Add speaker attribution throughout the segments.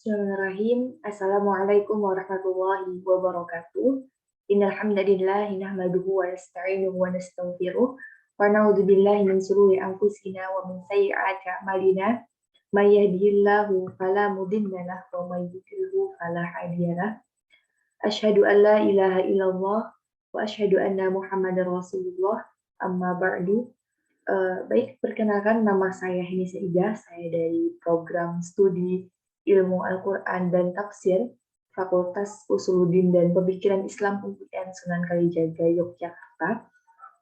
Speaker 1: Bismillahirrahmanirrahim. Assalamualaikum warahmatullahi wabarakatuh. Innal hamdalillah nahmaduhu wa nasta'inuhu wa nastaghfiruh wa na'udzu billahi min shururi anfusina wa min sayyiati a'malina. May yahdihillahu fala mudilla lahu wa may yudlilhu fala hadiya lahu. Asyhadu an la ilaha illallah wa asyhadu anna Muhammadar Rasulullah. Amma ba'du. Baik, perkenalkan nama saya Heni Saidah, saya dari program studi Ilmu Al-Quran dan Tafsir, Fakultas Usuluddin dan Pemikiran Islam UIN Sunan Kalijaga, Yogyakarta.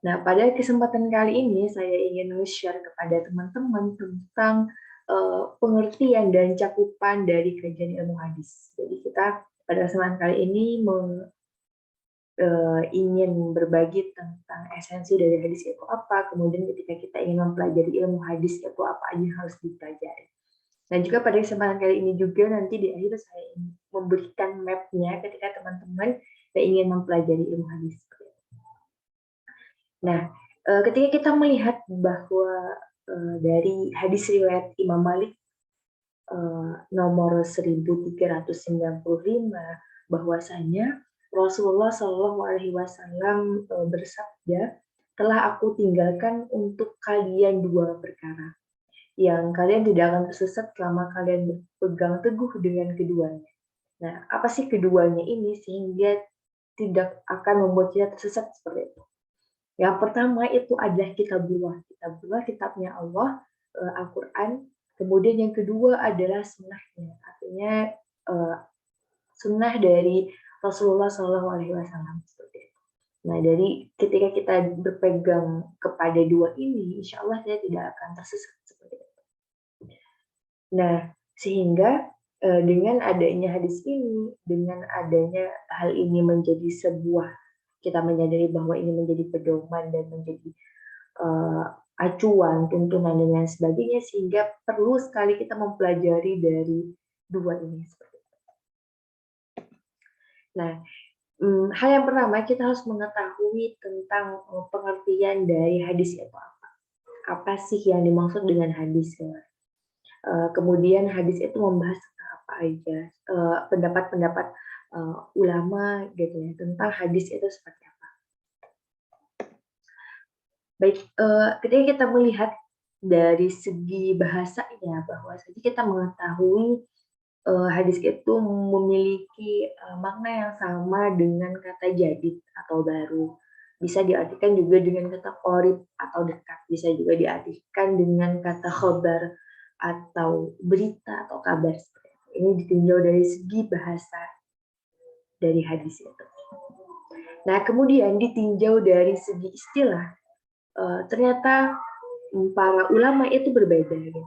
Speaker 1: Nah, pada kesempatan kali ini saya ingin share kepada teman-teman tentang pengertian dan cakupan dari kajian ilmu hadis. Jadi kita pada kesempatan kali ini ingin berbagi tentang esensi dari hadis itu apa, kemudian ketika kita ingin mempelajari ilmu hadis itu apa aja yang harus dipelajari. Dan juga pada kesempatan kali ini juga nanti di akhir saya ingin memberikan map-nya ketika teman-teman yang ingin mempelajari ilmu hadis. Nah, ketika kita melihat bahwa dari hadis riwayat Imam Malik nomor 1395 bahwasanya Rasulullah Shallallahu Alaihi Wasallam bersabda, telah aku tinggalkan untuk kalian dua perkara yang kalian tidak akan tersesat selama kalian berpegang teguh dengan keduanya. Nah, apa sih keduanya ini sehingga tidak akan membuat kita tersesat seperti itu? Yang pertama itu adalah kitabullah, kitabnya Allah, Al-Quran. Kemudian yang kedua adalah sunnahnya, artinya sunnah dari Rasulullah Shallallahu Alaihi Wasallam seperti itu. Nah, dari ketika kita berpegang kepada dua ini, insya Allah kita tidak akan tersesat seperti itu. Nah, sehingga dengan adanya hadis ini, dengan adanya hal ini menjadi sebuah, kita menyadari bahwa ini menjadi pedoman dan menjadi acuan, tuntunan dan lain sebagainya, sehingga perlu sekali kita mempelajari dari dua ini seperti itu. Nah, hal yang pertama kita harus mengetahui tentang pengertian dari hadis itu apa. Apa sih yang dimaksud dengan hadis? Kemudian hadis itu membahas tentang apa aja, pendapat-pendapat ulama gitu ya tentang hadis itu seperti apa. Baik, ketika kita melihat dari segi bahasanya, bahwasanya kita mengetahui hadis itu memiliki makna yang sama dengan kata jadid atau baru. Bisa diartikan juga dengan kata qorib atau dekat. Bisa juga diartikan dengan kata khobar atau berita atau kabar. Ini ditinjau dari segi bahasa dari hadis itu. Nah, kemudian ditinjau dari segi istilah, ternyata para ulama itu berbeda gitu,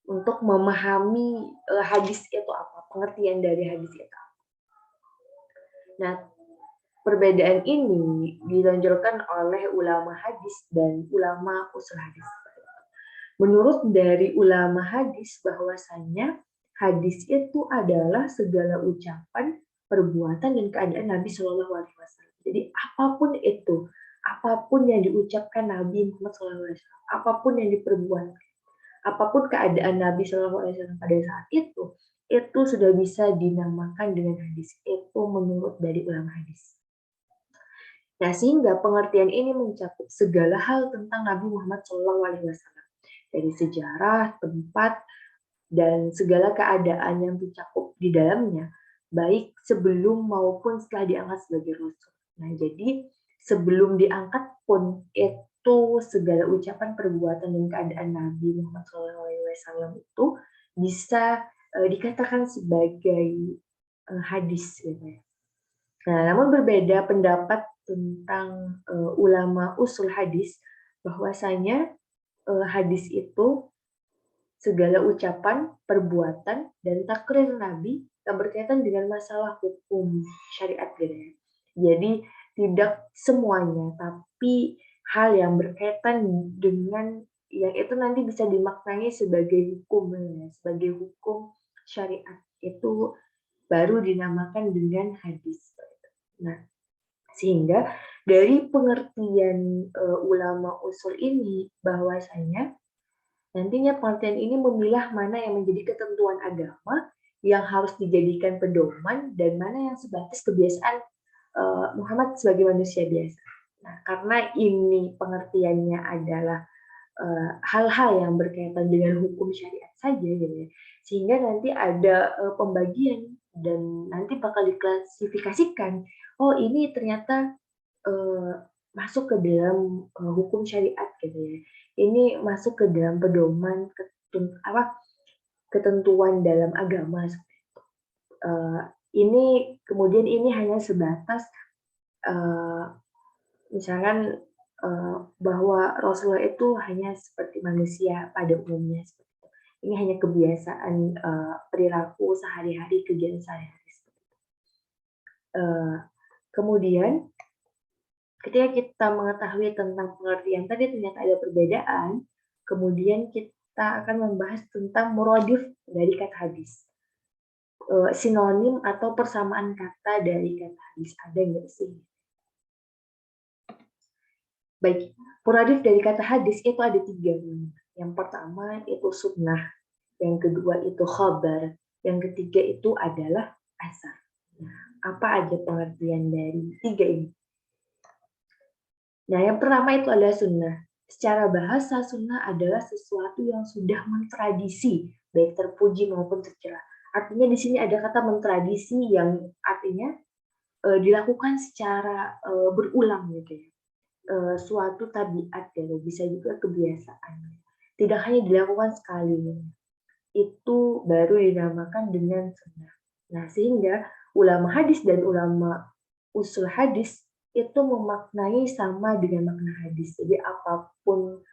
Speaker 1: untuk memahami hadis itu apa, pengertian dari hadis itu apa. Nah, perbedaan ini ditonjolkan oleh ulama hadis dan ulama usul hadis. Menurut dari ulama hadis bahwasanya hadis itu adalah segala ucapan, perbuatan dan keadaan Nabi Shallallahu Alaihi Wasallam. Jadi apapun itu, apapun yang diucapkan Nabi Muhammad Shallallahu Alaihi Wasallam, apapun yang diperbuat, apapun keadaan Nabi Shallallahu Alaihi Wasallam pada saat itu sudah bisa dinamakan dengan hadis. Itu menurut dari ulama hadis. Nah, sehingga pengertian ini mencakup segala hal tentang Nabi Muhammad SAW, dari sejarah, tempat, dan segala keadaan yang tercakup di dalamnya, baik sebelum maupun setelah diangkat sebagai rasul. Nah, jadi sebelum diangkat pun itu segala ucapan, perbuatan, dan keadaan Nabi Muhammad SAW itu bisa dikatakan sebagai hadis. Gitu. Nah, namun berbeda pendapat tentang ulama usul hadis, bahwasanya hadis itu segala ucapan, perbuatan, dan takrir Nabi yang berkaitan dengan masalah hukum syariat gitu ya. Jadi tidak semuanya, tapi hal yang berkaitan dengan yang itu nanti bisa dimaknai sebagai hukum ya, sebagai hukum syariat itu baru dinamakan dengan hadis. Nah, sehingga dari pengertian ulama usul ini bahwasanya nantinya pengertian ini memilah mana yang menjadi ketentuan agama, yang harus dijadikan pedoman dan mana yang sebatas kebiasaan Muhammad sebagai manusia biasa. Nah, karena ini pengertiannya adalah hal-hal yang berkaitan dengan hukum syariat saja gitu ya, sehingga nanti ada pembagian dan nanti bakal diklasifikasikan, oh ini ternyata masuk ke dalam hukum syariat gitu ya, ini masuk ke dalam pedoman ketentuan dalam agama. Eh, ini kemudian ini hanya sebatas eh, misalkan bahwa Rasulullah itu hanya seperti manusia pada umumnya. Ini hanya kebiasaan perilaku sehari-hari, kegiatan sehari-hari. Kemudian ketika kita mengetahui tentang pengertian tadi ternyata ada perbedaan, kemudian kita akan membahas tentang muradif dari kata hadis. Sinonim atau persamaan kata dari kata hadis ada nggak sih? Baik, muradif dari kata hadis itu ada 3. Yang pertama itu sunnah, yang kedua itu khabar, yang ketiga itu adalah asar. Nah, apa aja pengertian dari 3 ini? Nah, yang pertama itu adalah sunnah. Secara bahasa, sunnah adalah sesuatu yang sudah mentradisi, baik terpuji maupun tercela. Artinya di sini ada kata mentradisi yang artinya dilakukan secara berulang gitu ya. Suatu tabiat gitu, bisa juga kebiasaan. Tidak hanya dilakukan sekali. Itu baru dinamakan dengan sunnah. Nah, sehingga ulama hadis dan ulama usul hadis itu memaknai sama dengan makna hadis. Jadi apapun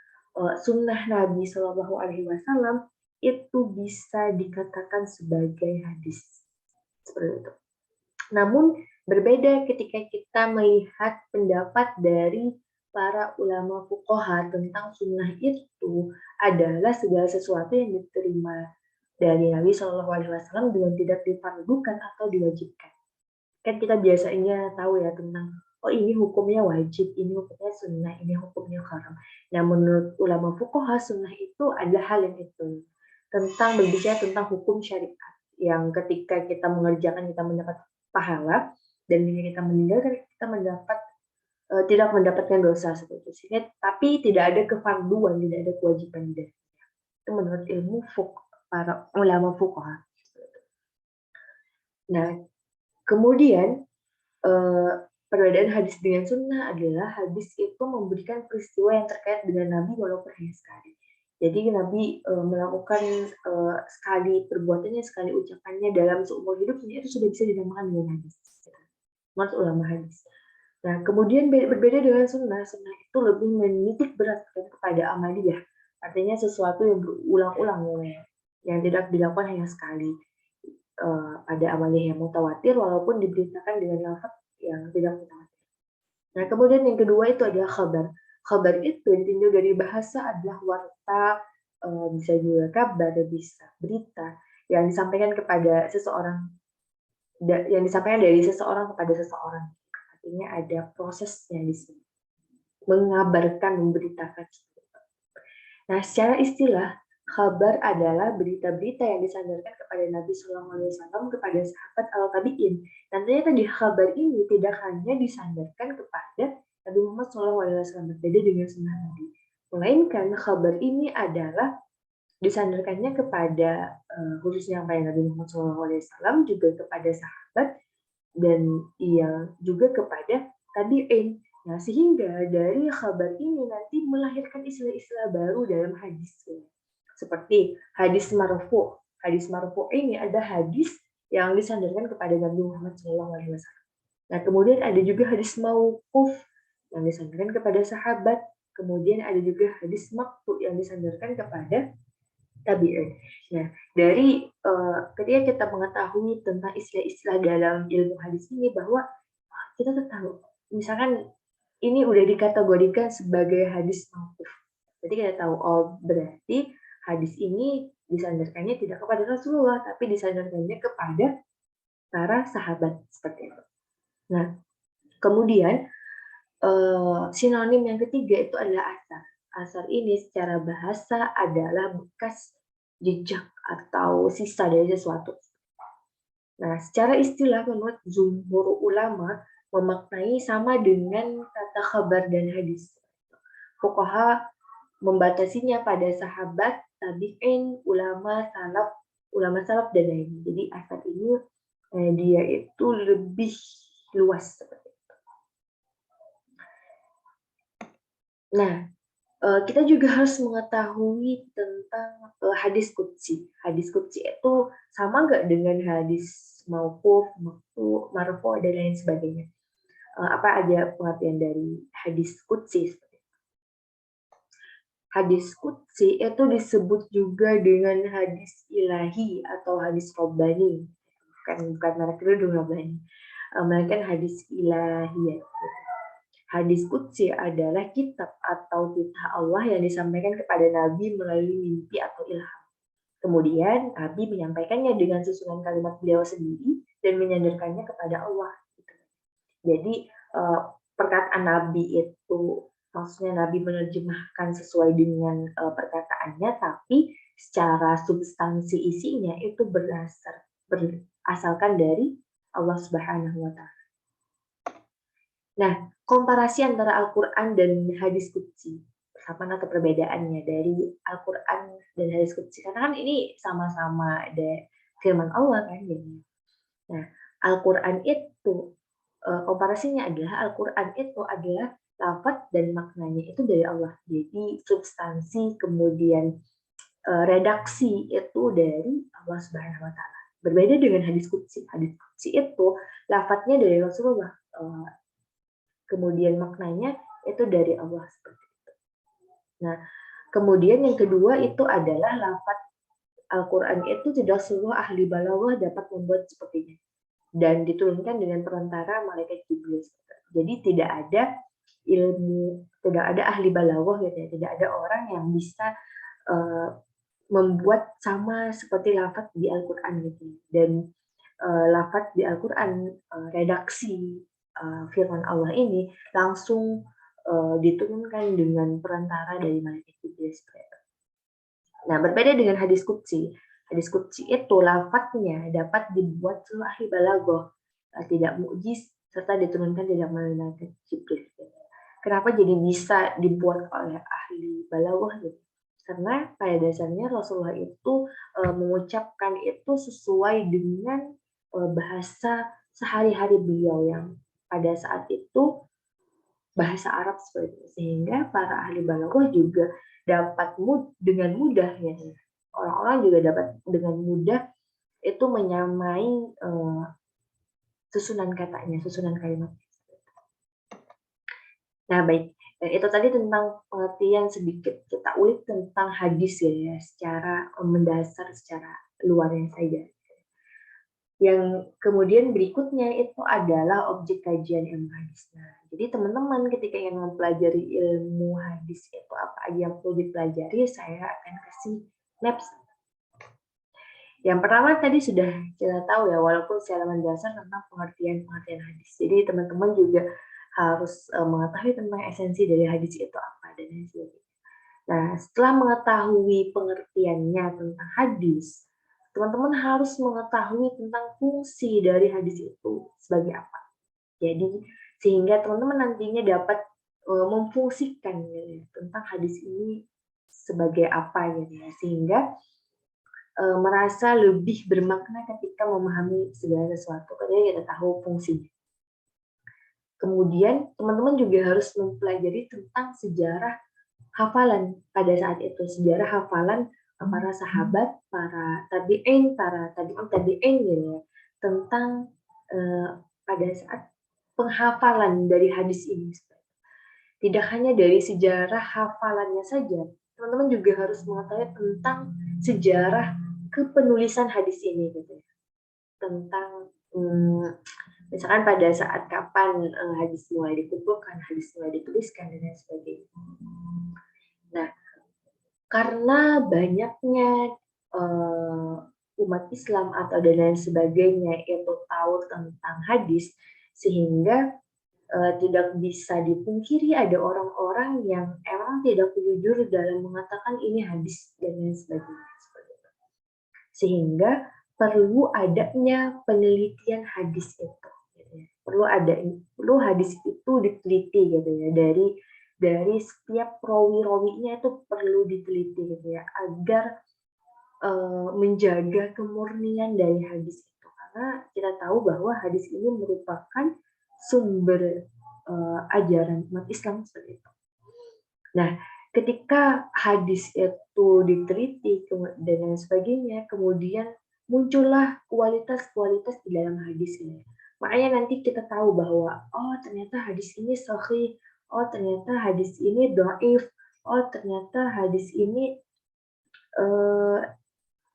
Speaker 1: sunnah Nabi Shallallahu Alaihi Wasallam itu bisa dikatakan sebagai hadis. Seperti itu. Namun berbeda ketika kita melihat pendapat dari para ulama fuqaha tentang sunnah itu adalah segala sesuatu yang diterima dari Nabi Shallallahu Alaihi Wasallam dengan tidak difardukan atau diwajibkan. Kan kita biasanya tahu ya tentang oh ini hukumnya wajib, ini hukumnya sunnah, ini hukumnya haram. Nah menurut ulama fuqaha sunnah itu adalah hal yang itu tentang berbicara tentang hukum syariat yang ketika kita mengerjakan kita mendapat pahala dan ketika kita meninggalkan kita mendapat tidak mendapatkan dosa seperti itu. Tapi tidak ada kefarduan, tidak ada kewajiban dari itu menurut ilmu para ulama fuqaha. Nah, kemudian perbedaan hadis dengan sunnah adalah hadis itu memberikan peristiwa yang terkait dengan Nabi walaupun hanya sekali. Jadi Nabi melakukan sekali perbuatannya, sekali ucapannya dalam seumur hidupnya itu sudah bisa dinamakan dengan hadis. Menurut ulama hadis. Nah, kemudian berbeda dengan sunnah. Sunnah itu lebih menitik beratkan kepada amaliyah. Artinya sesuatu yang berulang-ulang yang tidak dilakukan hanya sekali. Ada amaliyah yang mutawatir walaupun diberitakan dengan lafaz yang tidak mutawatir. Nah, kemudian yang kedua itu adalah khabar. Khabar itu ditinjau dari bahasa adalah warta, bisa juga kabar, bisa berita yang disampaikan kepada seseorang, yang disampaikan dari seseorang kepada seseorang. Artinya ada prosesnya di sini. Mengabarkan, memberitakan. Nah, secara istilah, khabar adalah berita-berita yang disandarkan kepada Nabi Shallallahu Alaihi Wasallam kepada sahabat atau tabiin. Dan ternyata di khabar ini tidak hanya disandarkan kepada Nabi Muhammad Shallallahu Alaihi Wasallam, berbeda dengan sunnah Nabi. Melainkan khabar ini adalah disandarkannya kepada khususnya pada Nabi Muhammad Shallallahu Alaihi Wasallam juga kepada sahabat dan juga kepada tabiin. Nah, sehingga dari kabar ini nanti melahirkan istilah-istilah baru dalam hadis. Seperti hadis marfu. Hadis marfu ini ada hadis yang disandarkan kepada Nabi Muhammad SAW. Nah, kemudian ada juga hadis mauquf yang disandarkan kepada sahabat. Kemudian ada juga hadis maqtu yang disandarkan kepada tabi'in. Nah, dari ketika kita mengetahui tentang istilah-istilah dalam ilmu hadis ini bahwa kita tuh tahu, misalkan ini udah dikategorikan sebagai hadis mauquf. Jadi kita tahu, oh berarti hadis ini disandarkannya tidak kepada Rasulullah, tapi disandarkannya kepada para sahabat seperti itu. Nah, kemudian sinonim yang ketiga itu adalah asar. Asar ini secara bahasa adalah bekas jejak atau sisa dari sesuatu. Nah, secara istilah menurut jumhur ulama memaknai sama dengan kata khabar dan hadis. Fuqaha membatasinya pada sahabat, tabi'in, ulama salaf dan lainnya. Jadi asar ini dia itu lebih luas seperti itu. Nah, kita juga harus mengetahui tentang hadis qudsi. Hadis qudsi itu sama nggak dengan hadis mauquf, marfu, dan lain sebagainya. Apa aja pengertian dari hadis qudsi? Hadis qudsi itu disebut juga dengan hadis ilahi atau hadis robbani. Bukan merek kerudung robbani. Melainkan hadis ilahiyah. Hadis qudsi adalah kitab atau titah Allah yang disampaikan kepada Nabi melalui mimpi atau ilham. Kemudian Nabi menyampaikannya dengan susunan kalimat beliau sendiri dan menyandarkannya kepada Allah. Jadi perkataan Nabi itu maksudnya Nabi menerjemahkan sesuai dengan perkataannya, tapi secara substansi isinya itu berasalkan dari Allah Subhanahu wa Ta'ala. Nah, komparasi antara Al-Quran dan hadis qudsi, persamaan atau perbedaannya dari Al-Quran dan hadis qudsi, karena kan ini sama-sama ada firman Allah kan. Nah, Al-Quran itu komparasinya adalah Al-Quran itu adalah lafaz dan maknanya itu dari Allah. Jadi substansi kemudian redaksi itu dari Allah Subhanahu wa Ta'ala. Berbeda dengan hadis qudsi. Hadis qudsi itu lafaznya dari Rasulullah, kemudian maknanya itu dari Allah seperti itu. Nah, kemudian yang kedua itu adalah lafaz Al-Quran itu tidak semua ahli balaghah dapat membuat sepertinya dan diturunkan dengan perantara malaikat Jibril. Jadi tidak ada ahli balaghah gitu ya, tidak ada orang yang bisa membuat sama seperti lafaz di Al-Quran gitu. Dan lafaz di Al-Quran, redaksi firman Allah ini langsung diturunkan dengan perantara dari malaikat Jibril. Nah, berbeda dengan hadis qudsi. Hadis qudsi itu lafadznya dapat dibuat seluruh ahli balaghah, tidak mu'jiz serta diturunkan tidak melalui malaikat Jibril. Kenapa jadi bisa dibuat oleh ahli balaghah gitu? Karena pada dasarnya Rasulullah itu mengucapkan itu sesuai dengan bahasa sehari-hari beliau yang pada saat itu bahasa Arab seperti itu. Sehingga para ahli balaghah juga dapat dengan mudah ya. Orang-orang juga dapat dengan mudah itu menyamai susunan katanya, susunan kalimat. Nah, baik. Itu tadi tentang pengertian sedikit kita ulik tentang hadis ya, secara mendasar, secara luarnya saja. Yang kemudian berikutnya itu adalah objek kajian ilmu hadis. Nah, jadi teman-teman ketika ingin mempelajari ilmu hadis itu apa aja yang perlu dipelajari, saya akan kasih maps. Yang pertama tadi sudah kita tahu ya, walaupun secara mendasar tentang pengertian hadis. Jadi teman-teman juga harus mengetahui tentang esensi dari hadis itu apa dan lain sebagainya. Nah, setelah mengetahui pengertiannya tentang hadis, teman-teman harus mengetahui tentang fungsi dari hadis itu sebagai apa. Jadi sehingga teman-teman nantinya dapat memfungsikan ya, tentang hadis ini sebagai apa gitu ya, sehingga merasa lebih bermakna ketika memahami segala sesuatu ketika kita tahu fungsinya. Kemudian teman-teman juga harus mempelajari tentang sejarah hafalan pada saat itu, sejarah hafalan para sahabat, para tabi'in, para tabi'in gitu ya, tentang pada saat penghafalan dari hadis ini. Tidak hanya dari sejarah hafalannya saja, teman-teman juga harus mengetahui tentang sejarah kepenulisan hadis ini gitu ya. Tentang misalkan pada saat kapan hadis mulai dikumpulkan, hadis mulai dituliskan dan lain sebagainya. Nah, karena banyaknya umat Islam atau dan lain sebagainya itu tahu tentang hadis, sehingga tidak bisa dipungkiri ada orang-orang yang emang tidak jujur dalam mengatakan ini hadis dan lain sebagainya. Sehingga perlu adanya penelitian hadis itu, gitu ya. Perlu hadis itu diteliti gitu ya, dari setiap rawi-rawinya itu perlu diteliti gitu ya, agar menjaga kemurnian dari hadis itu. Karena kita tahu bahwa hadis ini merupakan sumber ajaran umat Islam seperti itu. Nah, ketika hadis itu diteliti dan lain sebagainya, kemudian muncullah kualitas-kualitas di dalam hadis ini. Makanya nanti kita tahu bahwa oh ternyata hadis ini sahih, oh ternyata hadis ini dhaif, oh ternyata hadis ini eh,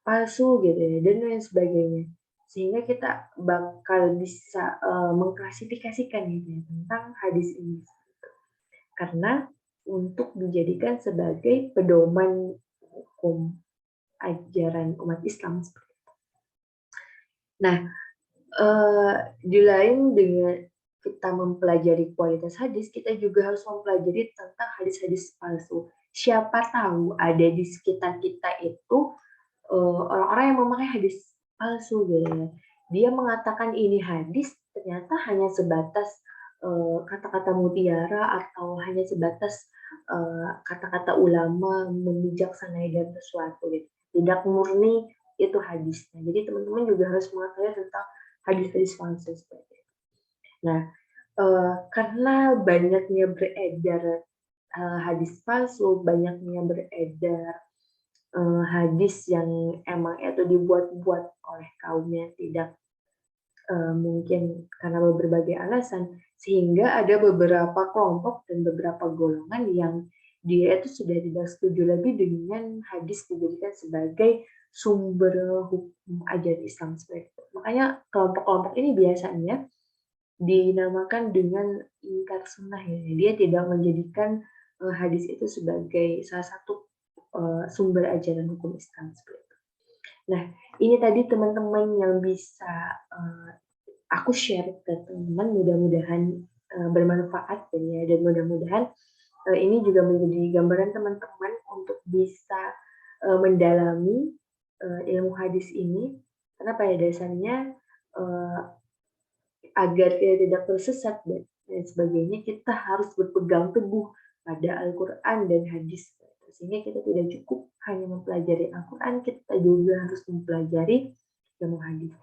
Speaker 1: palsu gitu ya, dan lain sebagainya. Sehingga kita bakal bisa mengklasifikasikan gitu ya, tentang hadis ini. Karena untuk dijadikan sebagai pedoman hukum ajaran umat Islam. Nah, di lain dengan kita mempelajari kualitas hadis, kita juga harus mempelajari tentang hadis-hadis palsu. Siapa tahu ada di sekitar kita itu orang-orang yang memakai hadis palsu gitu ya. Dia mengatakan ini hadis, ternyata hanya sebatas kata-kata mutiara atau hanya sebatas kata-kata ulama membijaksanai dalam sesuatu gitu. Tidak murni itu hadisnya. Jadi teman-teman juga harus mengetahui tentang hadis-hadis palsu seperti itu. Nah, karena banyaknya beredar hadis palsu, banyaknya beredar hadis yang emang itu dibuat-buat oleh kaum yang tidak mungkin karena berbagai alasan, sehingga ada beberapa kelompok dan beberapa golongan yang dia itu sudah tidak setuju lagi dengan hadis dijadikan sebagai sumber hukum ajaran Islam seperti itu. Makanya kelompok-kelompok ini biasanya dinamakan dengan ingkar sunnah ya. Dia tidak menjadikan hadis itu sebagai salah satu sumber ajaran hukum Islam seperti itu. Nah, ini tadi teman-teman yang bisa aku share ke teman, mudah-mudahan bermanfaat ya, dan mudah-mudahan ini juga menjadi gambaran teman-teman untuk bisa mendalami ilmu hadis ini, karena pada dasarnya uh, agar kita tidak tersesat dan sebagainya, kita harus berpegang teguh pada Al-Quran dan hadis. Sehingga kita tidak cukup hanya mempelajari Al-Quran, kita juga harus mempelajari ilmu hadis.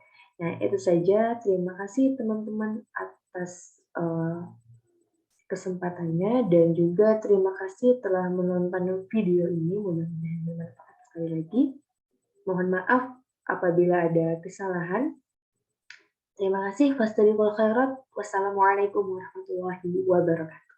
Speaker 1: Nah, itu saja. Terima kasih teman-teman atas kesempatannya, dan juga terima kasih telah menonton video ini. Mudah-mudahan bermanfaat sekali lagi. Mohon maaf apabila ada kesalahan. Terima kasih. Fastabiqul khairat. Wassalamualaikum warahmatullahi wabarakatuh.